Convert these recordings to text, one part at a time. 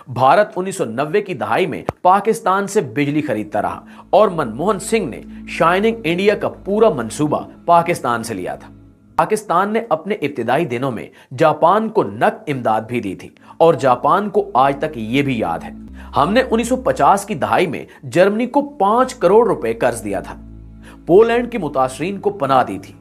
भारत 1990 की दहाई में पाकिस्तान से बिजली खरीदता रहा और मनमोहन सिंह ने शाइनिंग इंडिया का पूरा मंसूबा पाकिस्तान से लिया था। पाकिस्तान ने अपने इब्तिदाई दिनों में जापान को नकद इमदाद भी दी थी और जापान को आज तक ये भी याद है। हमने 1950 की दहाई में जर्मनी को 5 करोड़ रुपए कर्ज दिया था। पोलैंड के मुतासरीन को पनाह दी थी।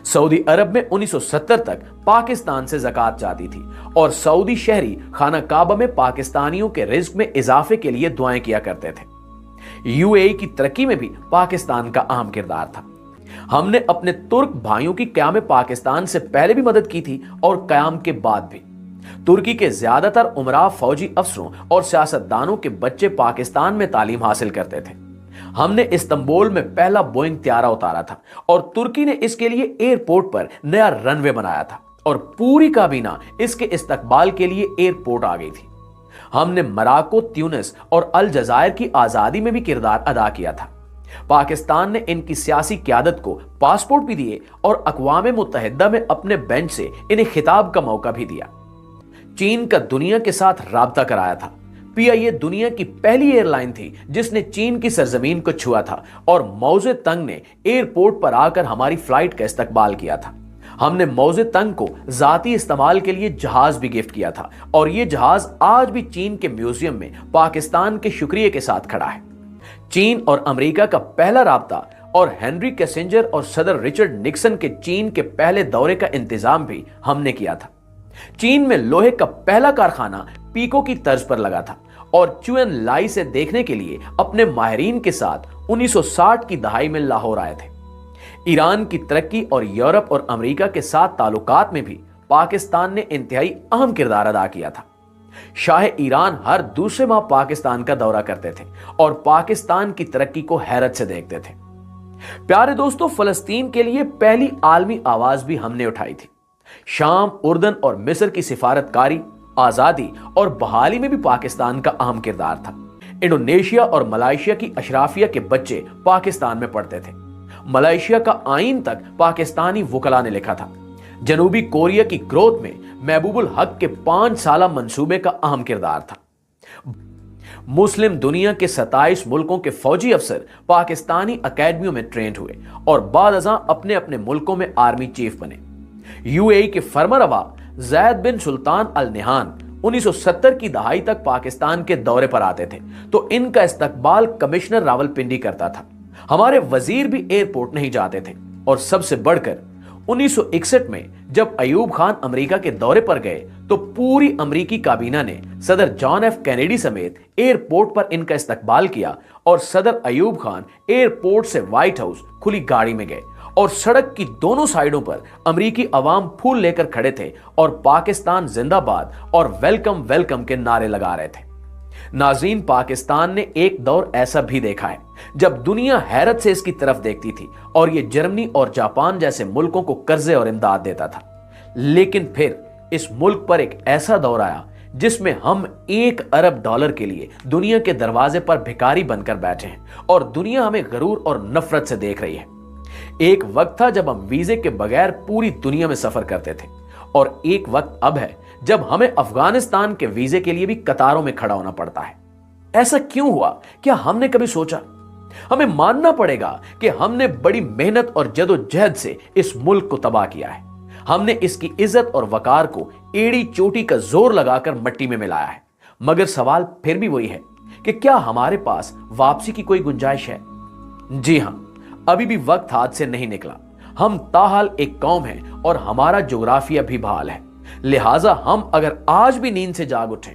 सऊदी अरब में 1970 तक पाकिस्तान से ज़कात जाती थी और सऊदी शहरी खाना काबा में पाकिस्तानियों के रिज्क में इजाफे के लिए दुआएं किया करते थे। यूएई की तरक्की में भी पाकिस्तान का अहम किरदार था। हमने अपने तुर्क भाइयों की क़याम पाकिस्तान से पहले भी मदद की थी और क़याम के बाद भी। तुर्की के ज्यादातर उमरा फौजी अफसरों और सियासतदानों के बच्चे पाकिस्तान में तालीम हासिल करते थे। हमने इस्तांबुल में पहला बोइंग त्यारा उतारा था और तुर्की ने इसके लिए एयरपोर्ट पर नया रनवे बनाया था और पूरी काबीना इसके इस्तकबाल के लिए एयरपोर्ट आ गई थी। हमने मोरक्को, ट्यूनिस और अल जज़ायर की आजादी में भी किरदार अदा किया था। पाकिस्तान ने इनकी सियासी क़यादत को पासपोर्ट भी दिए और अक़वाम मुत्तहिदा में अपने बेंच से इन्हें खिताब का मौका भी दिया। चीन का दुनिया के साथ राब्ता कराया था। पीआईए दुनिया की पहली एयरलाइन थी जिसने चीन की सरजमीन को छुआ था और मौजे तंग ने एयरपोर्ट पर आकर हमारी फ्लाइट का इस्तकबाल किया था। हमने मौजे तंग को जाती इस्तेमाल के लिए जहाज भी गिफ्ट किया था और यह जहाज आज भी चीन के म्यूजियम में पाकिस्तान के शुक्रिया के साथ खड़ा है। चीन और अमेरिका का पहला राब्ता और हेनरी किसिंजर और सदर रिचर्ड निक्सन के चीन के पहले दौरे का इंतजाम भी हमने किया था। चीन में लोहे का पहला कारखाना पीको की तर्ज पर लगा था और चुएन लाई से देखने के लिए अपने माहिरीन के साथ 1960 की दहाई में लाहौर आए थे। ईरान की तरक्की और यूरोप और अमेरिका के साथ ताल्लुकात में भी पाकिस्तान ने इंतहाई अहम किरदार अदा किया था। शाह ईरान हर दूसरे माह पाकिस्तान का दौरा करते थे और पाकिस्तान की तरक्की को हैरत से देखते थे। प्यारे दोस्तों, फलस्तीन के लिए पहली आलमी आवाज भी हमने उठाई थी। शाम, उर्दन और मिस्र की सिफारतकारी, आजादी और बहाली में भी पाकिस्तान का अहम किरदार था। इंडोनेशिया और मलेशिया की अशराफिया के बच्चे पाकिस्तान में पढ़ते थे। मलेशिया का आईन तक पाकिस्तानी वकला ने लिखा था। जनूबी कोरिया की ग्रोथ में महबूबुल हक के 5 साला मंसूबे का अहम किरदार था। मुस्लिम दुनिया के 27 मुल्कों के फौजी अफसर पाकिस्तानी अकेडमियों में ट्रेंड हुए और बाद अज़ां अपने अपने मुल्कों में आर्मी चीफ बने। यूएई के फरमारवा ज़ैद बिन सुल्तान अल नहान 1970 की दहाई तक पाकिस्तान के दौरे पर आते थे तो इनका इस्तकबाल कमिश्नर रावलपिंडी करता था। हमारे वजीर भी एयरपोर्ट नहीं जाते थे और सबसे बढ़कर 1961 में जब अयूब खान अमेरिका के दौरे पर गए तो पूरी अमेरिकी काबीना ने सदर जॉन एफ कैनेडी समेत एयरपोर्ट पर इनका इस्तकबाल किया और सदर अयूब खान एयरपोर्ट से व्हाइट हाउस खुली गाड़ी में गए और सड़क की दोनों साइडों पर अमेरिकी अवाम फूल लेकर खड़े थे और पाकिस्तान जिंदाबाद और वेलकम वेलकम के नारे लगा रहे थे। नाज़रीन, पाकिस्तान ने एक दौर ऐसा भी देखा है जब दुनिया हैरत से इसकी तरफ देखती थी और ये जर्मनी और जापान जैसे मुल्कों को कर्जे और इमदाद देता था। लेकिन फिर इस मुल्क पर एक ऐसा दौर आया जिसमें हम $1 अरब के लिए दुनिया के दरवाजे पर भिखारी बनकर बैठे हैं और दुनिया हमें गरूर और नफरत से देख रही है। एक वक्त था जब हम वीजे के बगैर पूरी दुनिया में सफर करते थे और एक वक्त अब है जब हमें अफगानिस्तान के वीजे के लिए भी कतारों में खड़ा होना पड़ता है। ऐसा क्यों हुआ? क्या हमने कभी सोचा? हमें मानना पड़ेगा कि हमने बड़ी मेहनत और जदोजहद से इस मुल्क को तबाह किया है। हमने इसकी इज्जत और वकार को एड़ी चोटी का जोर लगाकर मट्टी में मिलाया है। मगर सवाल फिर भी वही है कि क्या हमारे पास वापसी की कोई गुंजाइश है? जी हां, अभी भी वक्त हाथ से नहीं निकला। हम ताहाल एक कौम हैं और हमारा जोग्राफिया भी बहाल है। लिहाजा हम अगर आज भी नींद से जाग उठें,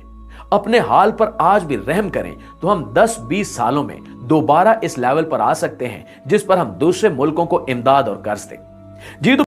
अपने हाल पर आज भी रहम करें तो हम 10-20 सालों में दोबारा इस लेवल पर आ सकते हैं जिस पर हम दूसरे मुल्कों को इमदाद और कर्ज दें। जी तो